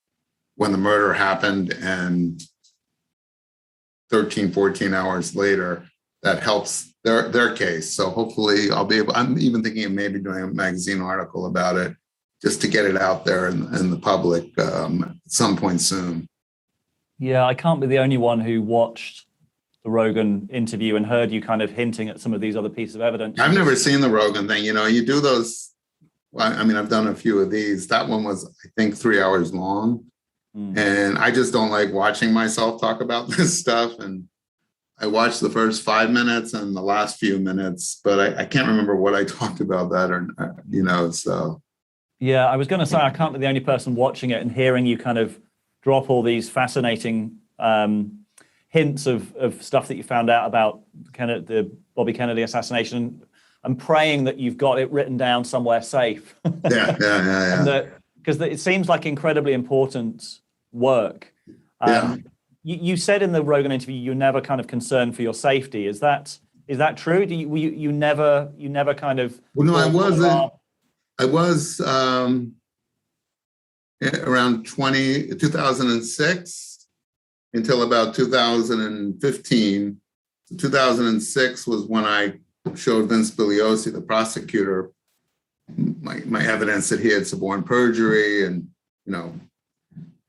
when the murder happened and 13, 14 hours later that helps their case. So hopefully I'm even thinking of maybe doing a magazine article about it just to get it out there in the public at some point soon. Yeah, I can't be the only one who watched the Rogan interview and heard you kind of hinting at some of these other pieces of evidence. I've never seen the Rogan thing. You do those. Well, I mean, I've done a few of these. That one was, I think, 3 hours long. And I just don't like watching myself talk about this stuff. And I watched the first 5 minutes and the last few minutes, but I can't remember what I talked about that or, so. Yeah, I was going to say, I can't be the only person watching it and hearing you kind of drop all these fascinating hints of stuff that you found out about the Bobby Kennedy assassination, and praying that you've got it written down somewhere safe. Yeah. Because it seems like incredibly important work. You said in the Rogan interview you're never kind of concerned for your safety. Is that true? You never kind of? Well, no, I wasn't. I was. Around 2006 until about 2015. 2006 was when I showed Vince Bugliosi, the prosecutor, my evidence that he had suborned perjury and,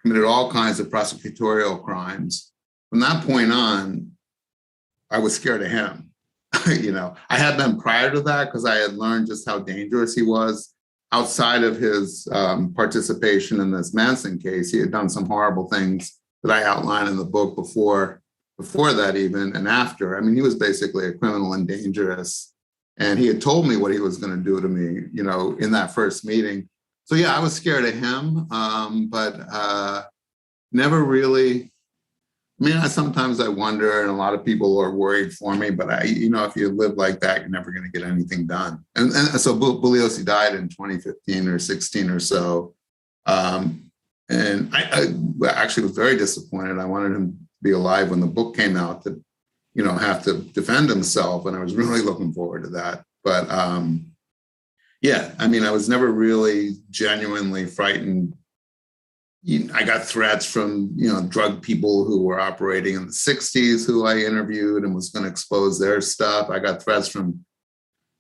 committed all kinds of prosecutorial crimes. From that point on, I was scared of him. I had been prior to that because I had learned just how dangerous he was. Outside of his participation in this Manson case, he had done some horrible things that I outline in the book before that even, and after. I mean, he was basically a criminal and dangerous. And he had told me what he was going to do to me, in that first meeting. So yeah, I was scared of him, but never really. I mean, sometimes I wonder, and a lot of people are worried for me, but if you live like that, you're never going to get anything done. And so Bugliosi died in 2015 or 16 or so. And I actually was very disappointed. I wanted him to be alive when the book came out to, have to defend himself. And I was really looking forward to that. But yeah, I mean, I was never really genuinely frightened. I got threats from, drug people who were operating in the 60s who I interviewed and was going to expose their stuff. I got threats from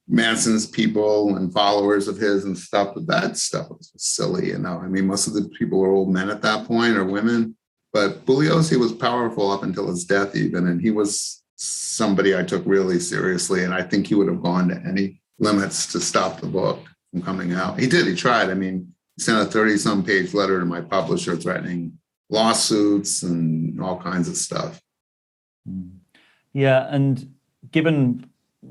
Manson's people and followers of his and stuff, but that stuff was silly, I mean, most of the people were old men at that point or women, but Bugliosi was powerful up until his death even, and he was somebody I took really seriously, and I think he would have gone to any limits to stop the book from coming out. He did. He tried. I mean, he sent a 30-some page letter to my publisher threatening lawsuits and all kinds of stuff. Yeah, and given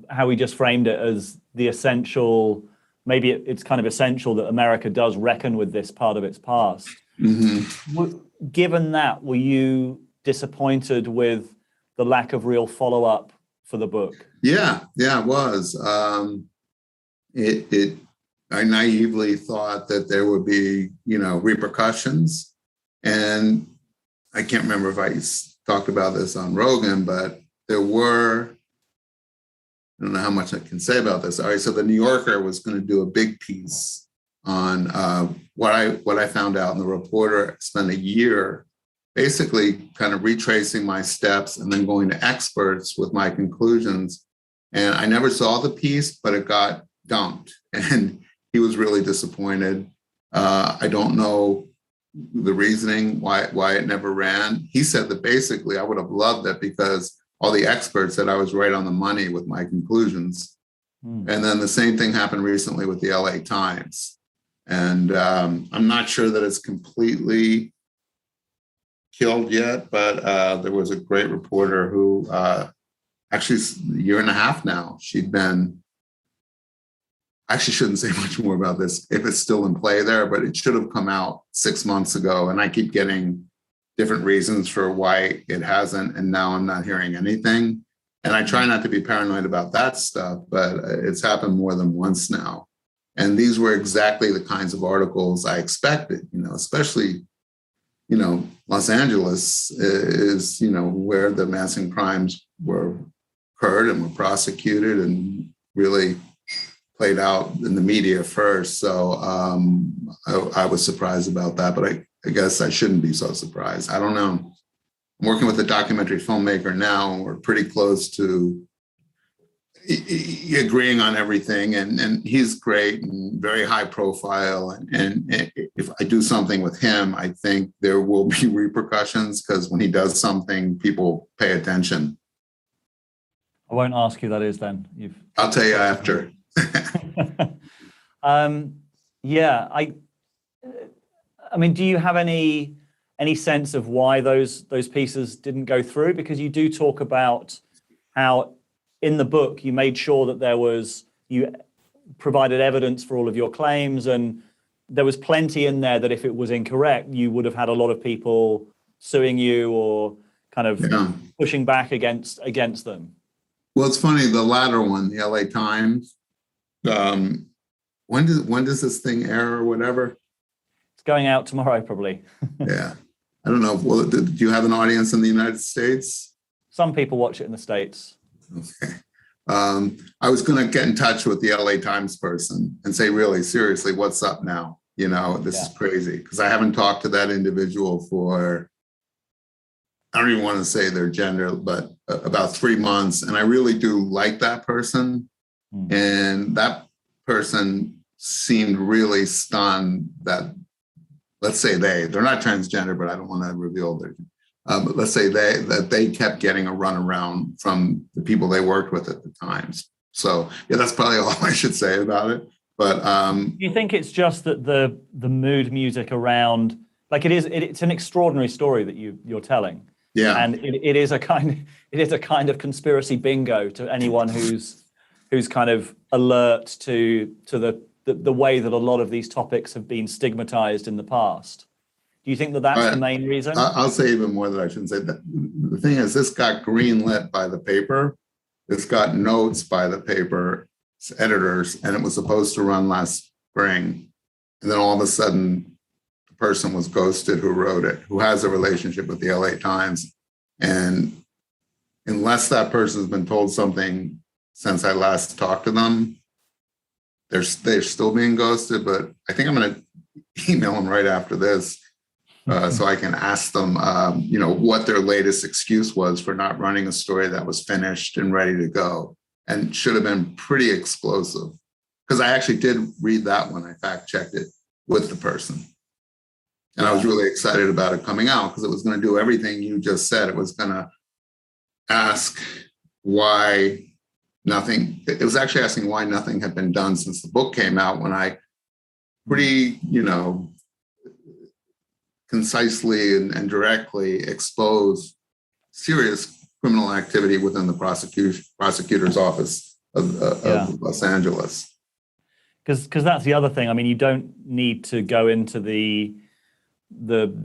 how we just framed it as the essential, maybe it's kind of essential that America does reckon with this part of its past. Mm-hmm. Given that, were you disappointed with the lack of real follow-up for the book? Yeah, it was. I naively thought that there would be, repercussions. And I can't remember if I talked about this on Rogan, but there were, I don't know how much I can say about this. All right, so the New Yorker was going to do a big piece on what I found out, and the reporter spent a year basically kind of retracing my steps and then going to experts with my conclusions. And I never saw the piece, but it got dumped. And he was really disappointed. I don't know the reasoning why it never ran. He said that basically I would have loved it because all the experts said I was right on the money with my conclusions. And then the same thing happened recently with the LA Times. And I'm not sure that it's completely killed yet, but there was a great reporter who actually a year and a half now, she'd been, I actually shouldn't say much more about this if it's still in play there, but it should have come out 6 months ago. And I keep getting different reasons for why it hasn't. And now I'm not hearing anything. And I try not to be paranoid about that stuff, but it's happened more than once now. And these were exactly the kinds of articles I expected, especially, Los Angeles is, where the Manson crimes were occurred and were prosecuted and really played out in the media first. So I was surprised about that, but I guess I shouldn't be so surprised. I don't know. I'm working with a documentary filmmaker now, and we're pretty close to agreeing on everything. And he's great and very high profile. And if I do something with him, I think there will be repercussions because when he does something, people pay attention. I won't ask who that is then. I'll tell you after. Yeah, I mean, do you have any sense of why those pieces didn't go through? Because you do talk about how in the book you made sure that you provided evidence for all of your claims, and there was plenty in there that if it was incorrect, you would have had a lot of people suing you or kind of pushing back against them. Well, it's funny, the latter one, the LA Times, when does this thing air or whatever? It's going out tomorrow, probably. Yeah. I don't know. Well, do you have an audience in the United States? Some people watch it in the States. Okay. I was going to get in touch with the LA Times person and say, really, seriously, what's up now? This is crazy. Because I haven't talked to that individual for, I don't even want to say their gender, but about 3 months. And I really do like that person. And that person seemed really stunned that, let's say they're not transgender, but I don't want to reveal their, but let's say that they kept getting a runaround from the people they worked with at the Times. So yeah, that's probably all I should say about it. But do you think it's just that the mood music around, like it's an extraordinary story that you're telling. Yeah. And it is a kind of conspiracy bingo to anyone who's kind of alert to the way that a lot of these topics have been stigmatized in the past. Do you think that that's the main reason? I'll say even more that I shouldn't say that. The thing is, this got greenlit by the paper. This got notes by the paper's editors, and it was supposed to run last spring. And then all of a sudden, the person was ghosted who wrote it, who has a relationship with the LA Times. And unless that person's been told something since I last talked to them, they're still being ghosted. But I think I'm going to email them right after this. So I can ask them, what their latest excuse was for not running a story that was finished and ready to go and should have been pretty explosive. Because I actually did read that one. I fact-checked it with the person. And I was really excited about it coming out because it was going to do everything you just said. It was going to ask why nothing, it was actually asking why nothing had been done since the book came out, when I pretty, concisely and directly expose serious criminal activity within the prosecutor's office of Los Angeles. Because that's the other thing. I mean, you don't need to go into the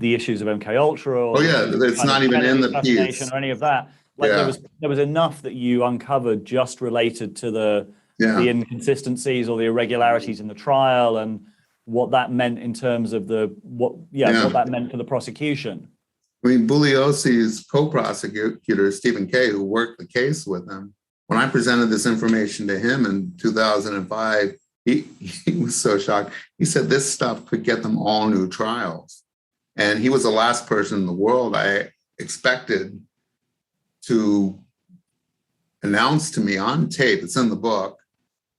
issues of MK Ultra or it's not even in the piece or any of that. Like there was enough that you uncovered just related to the inconsistencies or the irregularities in the trial and what that meant in terms of what that meant for the prosecution. I mean, Bugliosi's co-prosecutor, Stephen Kay, who worked the case with him, when I presented this information to him in 2005, he was so shocked. He said this stuff could get them all new trials. And he was the last person in the world I expected to announce to me on tape, it's in the book,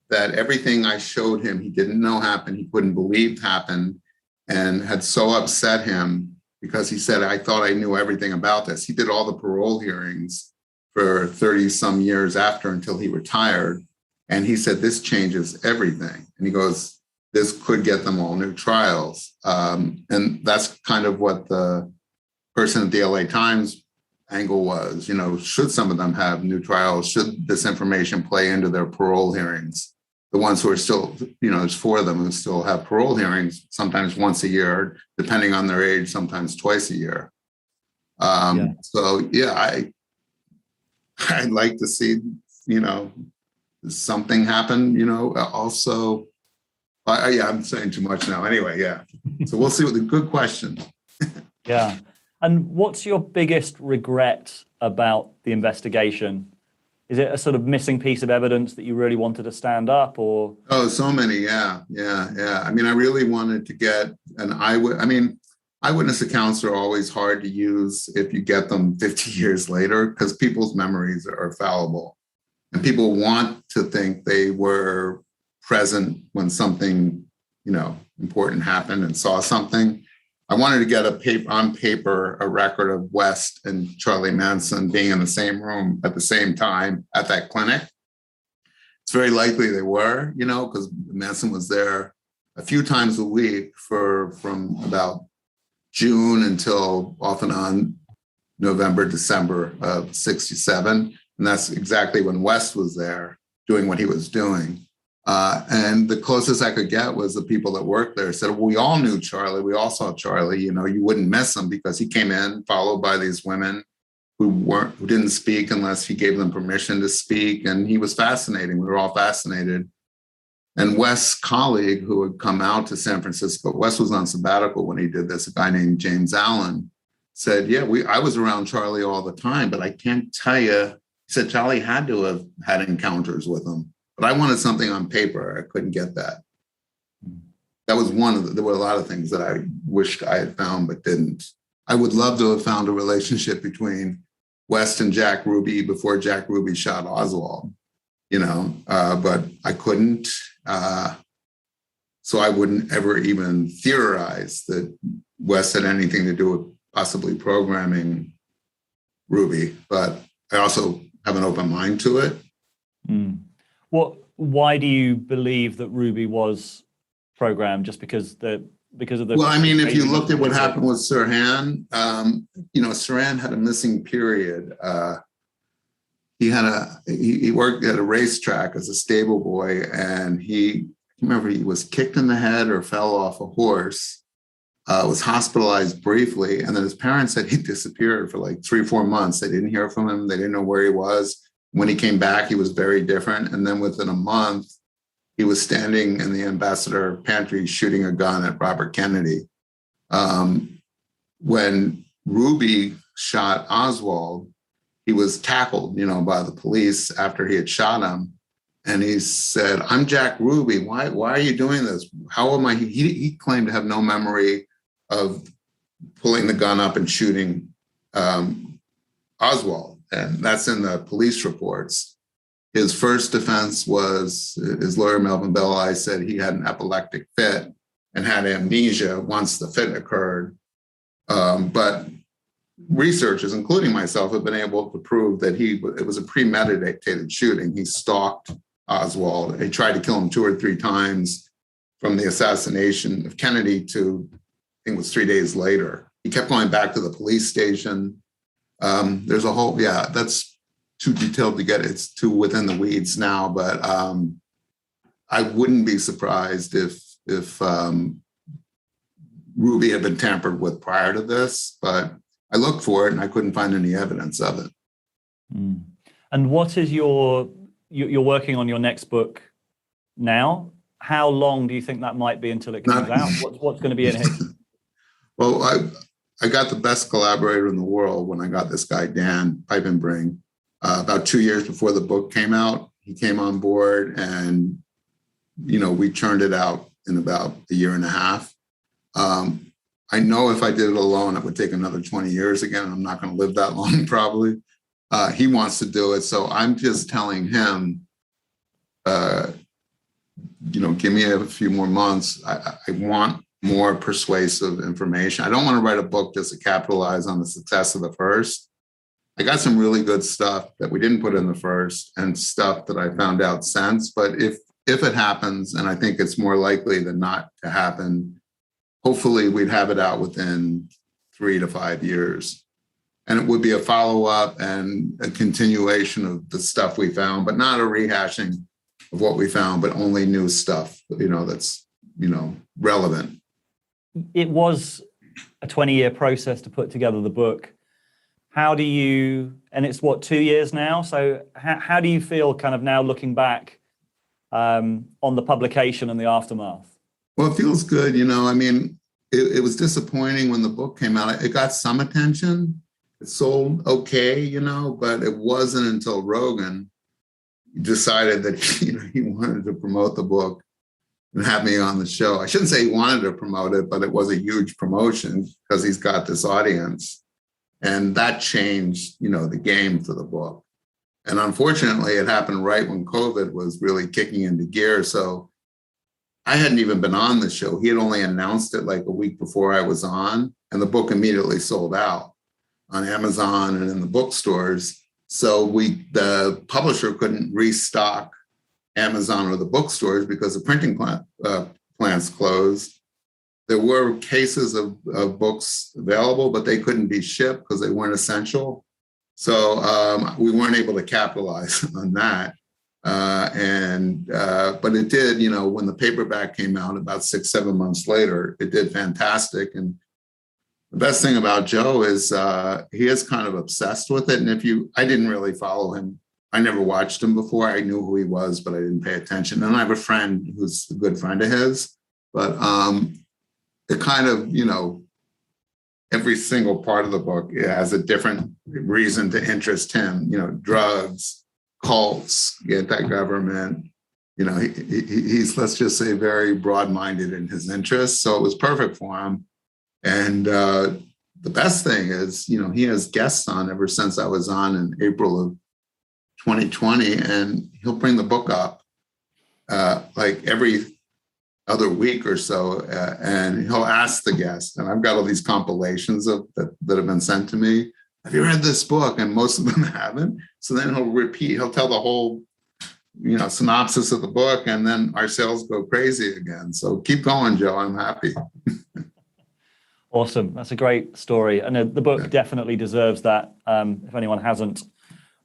that everything I showed him he didn't know happened, he couldn't believe happened, and had so upset him because he said, I thought I knew everything about this. He did all the parole hearings for 30 some years after until he retired. And he said, this changes everything. And he goes, this could get them all new trials. And that's kind of what the person at the LA Times angle was, should some of them have new trials? Should this information play into their parole hearings? The ones who are still, there's 4 of them who still have parole hearings, sometimes once a year, depending on their age, sometimes twice a year. So, I'd like to see, something happen, also. I'm saying too much now. Anyway, So we'll see what the good question. Yeah. And what's your biggest regret about the investigation? Is it a sort of missing piece of evidence that you really wanted to stand up, or? Oh, so many. Yeah. I mean, I really wanted to get eyewitness accounts are always hard to use if you get them 50 years later, because people's memories are fallible. And people want to think they were present when something, important happened and saw something. I wanted to get on paper a record of West and Charlie Manson being in the same room at the same time at that clinic. It's very likely they were, because Manson was there a few times a week from about June until off and on November, December of 1967. And that's exactly when West was there doing what he was doing. And the closest I could get was the people that worked there said, well, we all knew Charlie. We all saw Charlie. You wouldn't miss him because he came in followed by these women who didn't speak unless he gave them permission to speak. And he was fascinating. We were all fascinated. And West's colleague who had come out to San Francisco, West was on sabbatical when he did this, a guy named James Allen, said, I was around Charlie all the time, but I can't tell you. He said Charlie had to have had encounters with him. But I wanted something on paper. I couldn't get that. That was there were a lot of things that I wished I had found, but didn't. I would love to have found a relationship between West and Jack Ruby before Jack Ruby shot Oswald, but I couldn't. So I wouldn't ever even theorize that West had anything to do with possibly programming Ruby, but I also have an open mind to it. Why do you believe that Ruby was programmed? Just because of the? Well, I mean, if you looked at what happened with Sirhan, Sirhan had a missing period. He worked at a racetrack as a stable boy, and he was kicked in the head or fell off a horse. Was hospitalized briefly, and then his parents said he disappeared for like 3-4 months. They didn't hear from him. They didn't know where he was. When he came back, he was very different. And then within a month, he was standing in the ambassador pantry shooting a gun at Robert Kennedy. When Ruby shot Oswald, he was tackled, by the police after he had shot him. And he said, I'm Jack Ruby. Why are you doing this? How am I? He claimed to have no memory of pulling the gun up and shooting Oswald. And that's in the police reports. His first defense was, his lawyer, Melvin Belli, said he had an epileptic fit and had amnesia once the fit occurred. But researchers, including myself, have been able to prove that it was a premeditated shooting. He stalked Oswald. He tried to kill him 2 or 3 times from the assassination of Kennedy to, I think it was 3 days later. He kept going back to the police station. There's a whole, that's too detailed to get. It's too within the weeds now, but I wouldn't be surprised if Ruby had been tampered with prior to this, but I looked for it and I couldn't find any evidence of it. Mm. And what is you're working on your next book now? How long do you think that might be until it comes out? What's going to be in it? Well, I got the best collaborator in the world when I got this guy, Dan Piepenbring, about 2 years before the book came out. He came on board and, we churned it out in about a year and a half. I know if I did it alone, it would take another 20 years again. I'm not going to live that long, probably. He wants to do it. So I'm just telling him, give me a few more months. I want more persuasive information. I don't want to write a book just to capitalize on the success of the first. I got some really good stuff that we didn't put in the first and stuff that I found out since. But if it happens, and I think it's more likely than not to happen, hopefully we'd have it out within 3 to 5 years. And it would be a follow-up and a continuation of the stuff we found, but not a rehashing of what we found, but only new stuff, that's, relevant. It was a 20-year process to put together the book. How do you, and it's 2 years now? So how do you feel kind of now looking back on the publication and the aftermath? Well, it feels good. It was disappointing when the book came out. It got some attention. It sold okay, but it wasn't until Rogan decided that, he wanted to promote the book and have me on the show. I shouldn't say he wanted to promote it, but it was a huge promotion because he's got this audience. And that changed, the game for the book. And unfortunately, it happened right when COVID was really kicking into gear. So I hadn't even been on the show. He had only announced it like a week before I was on, and the book immediately sold out on Amazon and in the bookstores. So the publisher couldn't restock Amazon or the bookstores because the printing plants closed. There were cases of books available, but they couldn't be shipped because they weren't essential. So we weren't able to capitalize on that. But it did, when the paperback came out about 6-7 months later, it did fantastic. And the best thing about Joe is he is kind of obsessed with it. And I didn't really follow him. I never watched him before. I knew who he was, but I didn't pay attention. And I have a friend who's a good friend of his, but it kind of, every single part of the book has a different reason to interest him, drugs, cults, anti-government, he's, let's just say, very broad-minded in his interests. So it was perfect for him. And the best thing is, he has guests on ever since I was on in April of 2020, and he'll bring the book up like every other week or so, and he'll ask the guest. And I've got all these compilations that have been sent to me. Have you read this book? And most of them haven't. So then he'll tell the whole, synopsis of the book, and then our sales go crazy again. So keep going, Joe. I'm happy. Awesome. That's a great story. And the book definitely deserves that. If anyone hasn't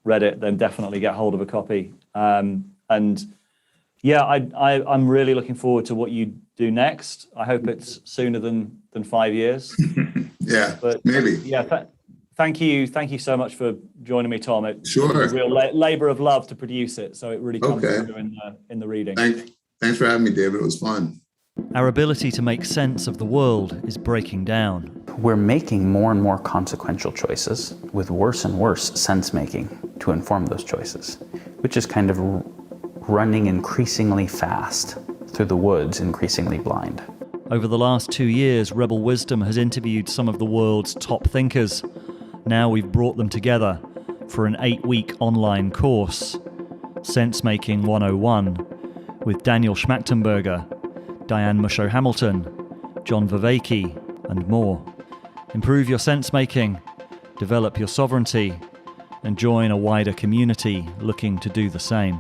read it, then definitely get hold of a copy. I'm really looking forward to what you do next. I hope it's sooner than 5 years. Yeah, but maybe. Yeah. Thank you so much for joining me, Tom. It's a real labor of love to produce it, so it really comes through in the reading. Thanks for having me, David. It was fun. Our ability to make sense of the world is breaking down. We're making more and more consequential choices with worse and worse sense-making to inform those choices, which is kind of running increasingly fast through the woods, increasingly blind. Over the last 2 years, Rebel Wisdom has interviewed some of the world's top thinkers. Now we've brought them together for an 8-week online course, Sense-Making 101, with Daniel Schmachtenberger, Diane Musho-Hamilton, John Vervaeke, and more. Improve your sense-making develop your sovereignty, and join a wider community looking to do the same.